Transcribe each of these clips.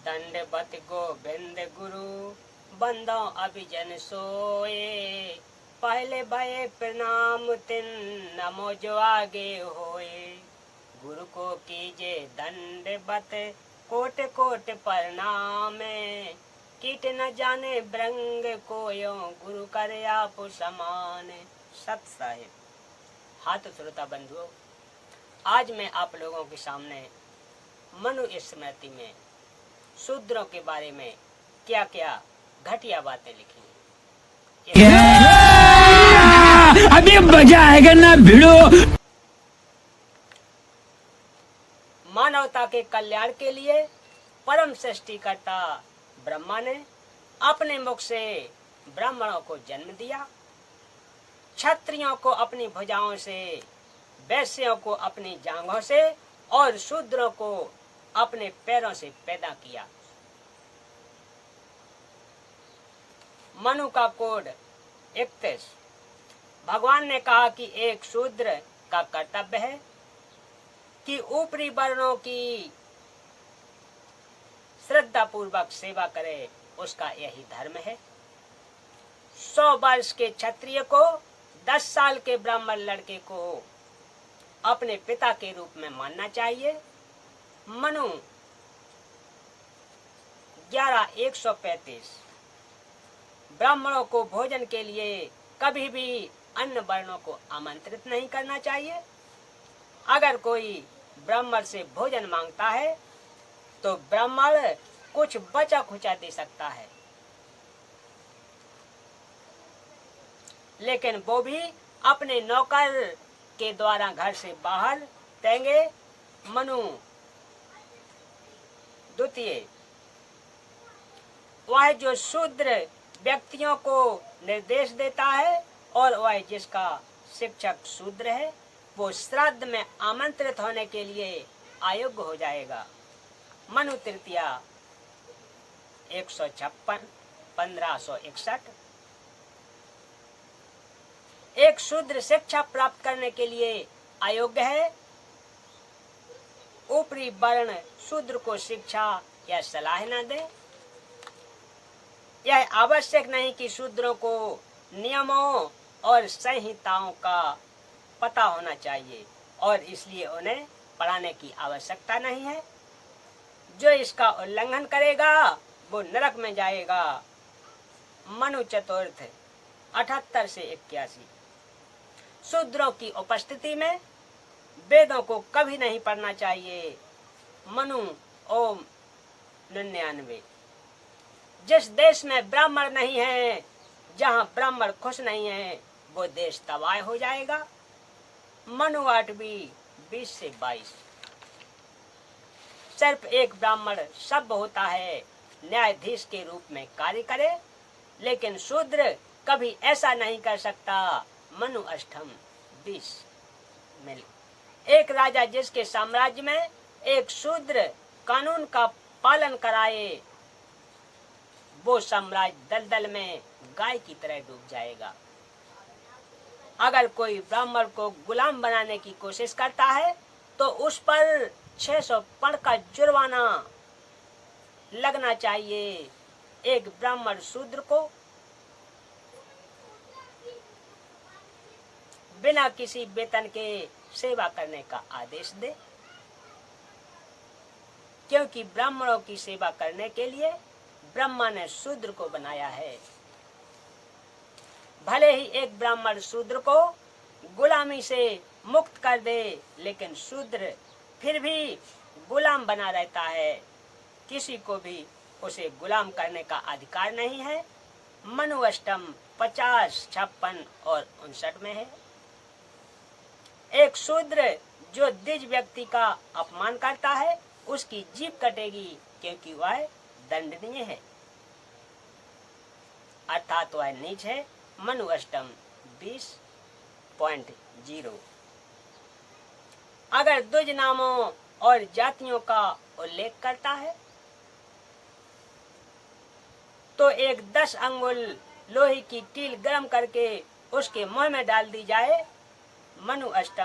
दंडवत गोविंद गुरु बंदो अभिजन सोए। पहले भये प्रणाम तिन नमो जो आगे होए। गुरु को कीजे दंडवत कोट कोट प्रणाम। कीट न जाने ब्रंग कोयो गुरु करे आप समान। सत साहिब। हाथ श्रोता बंधुओं, आज मैं आप लोगों के सामने मनु स्मृति में शूद्रों के बारे में क्या क्या घटिया बातें लिखी हैं। अभी मजा आएगा ना भिड़ो। मानवता के कल्याण के लिए परम सृष्टिकर्ता ब्रह्मा ने अपने मुख से ब्राह्मणों को जन्म दिया, क्षत्रियों को अपनी भुजाओं से, वैश्यों को अपनी जांघों से और शूद्रों को अपने पैरों से पैदा किया। मनु का कोड 31। भगवान ने कहा कि एक शूद्र का कर्तव्य है कि ऊपरी वर्णों की श्रद्धा पूर्वक सेवा करे, उसका यही धर्म है। 100 वर्ष के क्षत्रिय को 10 साल के ब्राह्मण लड़के को अपने पिता के रूप में मानना चाहिए। मनु 11:135। ब्राह्मणों को भोजन के लिए कभी भी अन्य वर्णों को आमंत्रित नहीं करना चाहिए। अगर कोई ब्राह्मण से भोजन मांगता है तो ब्राह्मण कुछ बचा खुचा दे सकता है, लेकिन वो भी अपने नौकर के द्वारा घर से बाहर देंगे। मनु 2। वह जो शूद्र व्यक्तियों को निर्देश देता है और वह जिसका शिक्षक शूद्र है, वो श्राद्ध में आमंत्रित होने के लिए अयोग्य हो जाएगा। मनु 3 156 1561। एक शूद्र शिक्षा प्राप्त करने के लिए अयोग्य है। ऊपरी वर्ण शूद्र को शिक्षा या सलाह न दे। यह आवश्यक नहीं कि शूद्रों को नियमों और संहिताओं का पता होना चाहिए और इसलिए उन्हें पढ़ाने की आवश्यकता नहीं है। जो इसका उल्लंघन करेगा वो नरक में जाएगा। मनु 4 78 से 81। शूद्रों की उपस्थिति में वेदों को कभी नहीं पढ़ना चाहिए। मनु 99। जिस देश में ब्राह्मण नहीं है, जहाँ ब्राह्मण खुश नहीं है, वो देश तबाह हो जाएगा। मनु 8 20 से 22। सिर्फ एक ब्राह्मण सभ्य होता है, न्यायाधीश के रूप में कार्य करे, लेकिन शूद्र कभी ऐसा नहीं कर सकता। मनु 8 20 में एक राजा जिसके साम्राज्य में एक शूद्र कानून का पालन कराए, वो साम्राज्य दलदल में गाय की तरह डूब जाएगा। अगर कोई ब्राह्मण को गुलाम बनाने की कोशिश करता है तो उस पर 600 पण का जुर्माना लगना चाहिए। एक ब्राह्मण शूद्र को बिना किसी वेतन के सेवा करने का आदेश दे, क्योंकि ब्राह्मणों की सेवा करने के लिए ब्रह्मा ने शूद्र को बनाया है। भले ही एक ब्राह्मण शूद्र को गुलामी से मुक्त कर दे, लेकिन शूद्र फिर भी गुलाम बना रहता है। किसी को भी उसे गुलाम करने का अधिकार नहीं है। मनु 8 50 56 और 59 में है। एक शूद्र जो द्विज व्यक्ति का अपमान करता है, उसकी जीभ कटेगी, क्योंकि वह दंडनीय है, अर्थात वह नीच है। मनु 8 20.0। अगर द्विज नामों और जातियों का उल्लेख करता है तो एक 10 अंगुल लोहे की कील गर्म करके उसके मुंह में डाल दी जाए। मनु 8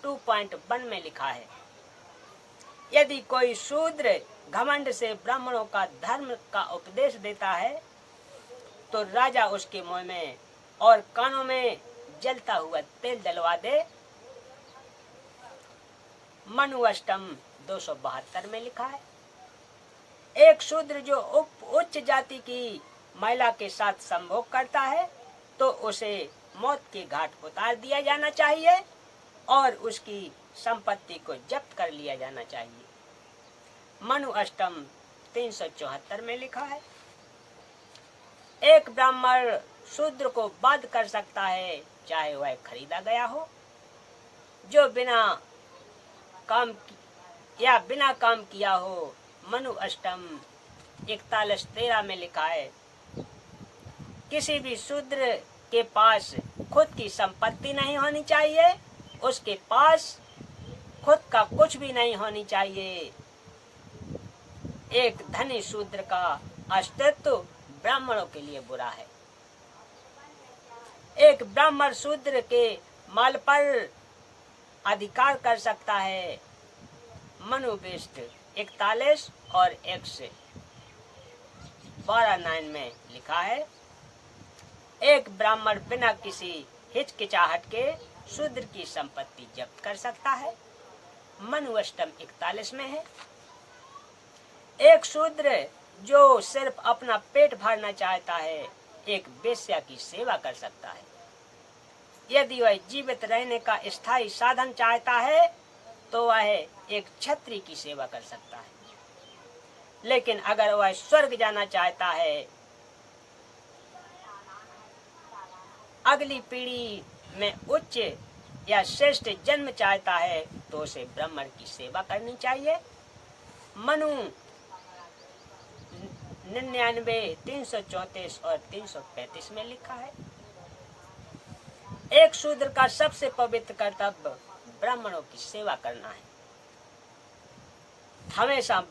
2.1 में लिखा है। यदि कोई शूद्र घमंड से ब्राह्मणों का धर्म का उपदेश देता है तो राजा उसके मुंह में और कानों में जलता हुआ तेल डलवा दे। मनु अष्टम 272 में लिखा है। एक शूद्र जो उच्च जाति की महिला के साथ संभोग करता है तो उसे मौत के घाट उतार दिया जाना चाहिए और उसकी संपत्ति को जब्त कर लिया जाना चाहिए। मनु अष्टम 374 में लिखा है। एक ब्राह्मण शूद्र को बाध्य कर सकता है चाहे वह खरीदा गया हो। जो बिना काम किया हो। मनु अष्टम 41:13 में लिखा है। किसी भी शूद्र के पास खुद की संपत्ति नहीं होनी चाहिए, उसके पास खुद का कुछ भी नहीं होनी चाहिए। एक धनी शूद्र का अस्तित्व ब्राह्मणों के लिए बुरा है। एक ब्राह्मण शूद्र के माल पर अधिकार कर सकता है। मनुबिष्ट 41 और 112 में लिखा है। एक ब्राह्मण बिना किसी हिचकिचाहट के शूद्र की संपत्ति जब्त कर सकता है। मनु अष्टम 41 में है। एक शूद्र जो सिर्फ अपना पेट भरना चाहता है एक वेश्या की सेवा कर सकता है। यदि वह जीवित रहने का स्थायी साधन चाहता है तो वह एक क्षत्रिय की सेवा कर सकता है। लेकिन अगर वह स्वर्ग जाना चाहता है, अगली पीढ़ी में उच्च या श्रेष्ठ जन्म चाहता है तो उसे ब्राह्मण की सेवा करनी चाहिए। मनु 99, 334 और 335 में लिखा है। एक शूद्र का सबसे पवित्र कर्तव्य ब्राह्मणों की सेवा करना है। हमेशा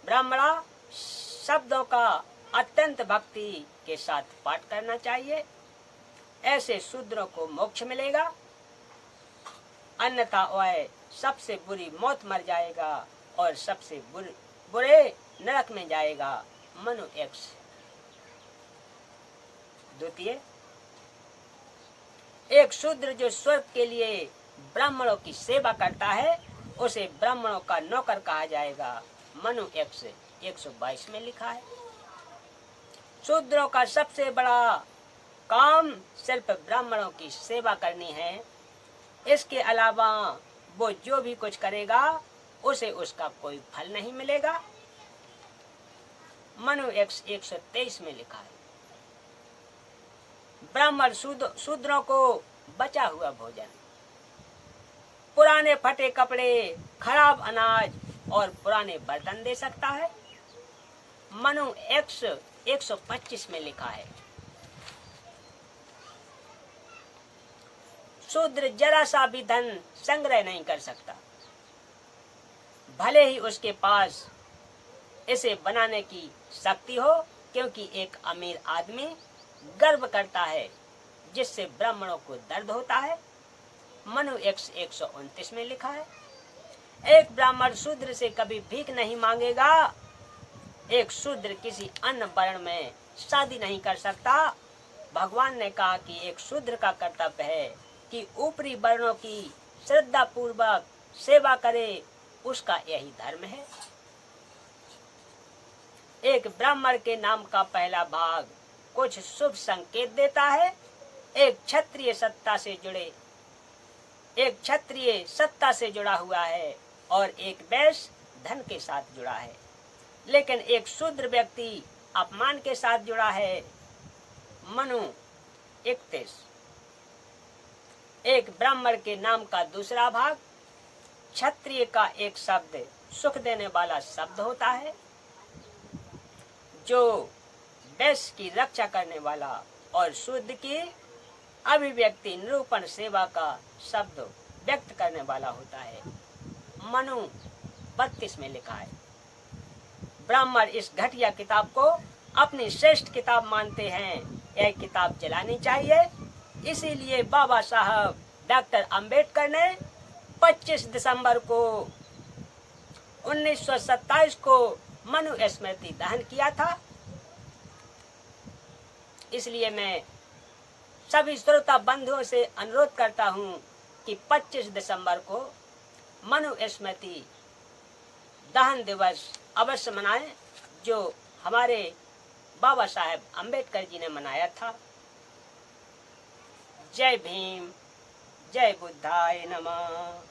ब्राह्मणा शब्दों का अत्यंत भक्ति के साथ पाठ करना चाहिए। ऐसे शूद्रों को मोक्ष मिलेगा, अन्यथा वह सबसे बुरी मौत मर जाएगा और सबसे बुरे नरक में जाएगा। मनु X 2। एक शूद्र जो स्वर्ग के लिए ब्राह्मणों की सेवा करता है उसे ब्राह्मणों का नौकर कहा जाएगा। मनु X 122 में लिखा है। शूद्रों का सबसे बड़ा काम सिर्फ ब्राह्मणों की सेवा करनी है। इसके अलावा वो जो भी कुछ करेगा उसे उसका कोई फल नहीं मिलेगा। मनु X 123 में लिखा है। ब्राह्मण शूद्रों को बचा हुआ भोजन, पुराने फटे कपड़े, खराब अनाज और पुराने बर्तन दे सकता है। मनु X 125 में लिखा है। शूद्र जरा सा भी धन संग्रह नहीं कर सकता, भले ही उसके पास इसे बनाने की शक्ति हो, क्योंकि एक अमीर आदमी गर्व करता है जिससे ब्राह्मणों को दर्द होता है। मनु X 129 में लिखा है। एक ब्राह्मण शूद्र से कभी भीख नहीं मांगेगा। एक शूद्र किसी अन्य वर्ण में शादी नहीं कर सकता। भगवान ने कहा कि एक शूद्र का कर्तव्य है कि ऊपरी वर्णों की श्रद्धा पूर्वक सेवा करे, उसका यही धर्म है। एक ब्राह्मण के नाम का पहला भाग कुछ शुभ संकेत देता है। एक क्षत्रिय सत्ता से जुड़ा हुआ है और एक वैश्य धन के साथ जुड़ा है, लेकिन एक शूद्र व्यक्ति अपमान के साथ जुड़ा है। मनु 31। एक ब्राह्मण के नाम का दूसरा भाग क्षत्रिय का एक शब्द सुख देने वाला शब्द होता है, जो वैश्य की रक्षा करने वाला, और शूद्र की अभिव्यक्ति निरूपण सेवा का शब्द व्यक्त करने वाला होता है। मनु 32 में लिखा है। ब्राह्मण इस घटिया किताब को अपनी श्रेष्ठ किताब मानते हैं। यह किताब चलानी चाहिए। इसीलिए बाबा साहब डॉक्टर अंबेडकर ने 25 दिसंबर को 1927 को मनु स्मृति दहन किया था। इसलिए मैं सभी श्रोता बंधुओं से अनुरोध करता हूं कि 25 दिसंबर को मनु स्मृति दहन दिवस अवश्य मनाएं, जो हमारे बाबा साहेब अम्बेडकर जी ने मनाया था। जय भीम, जय बुद्धाय नमः।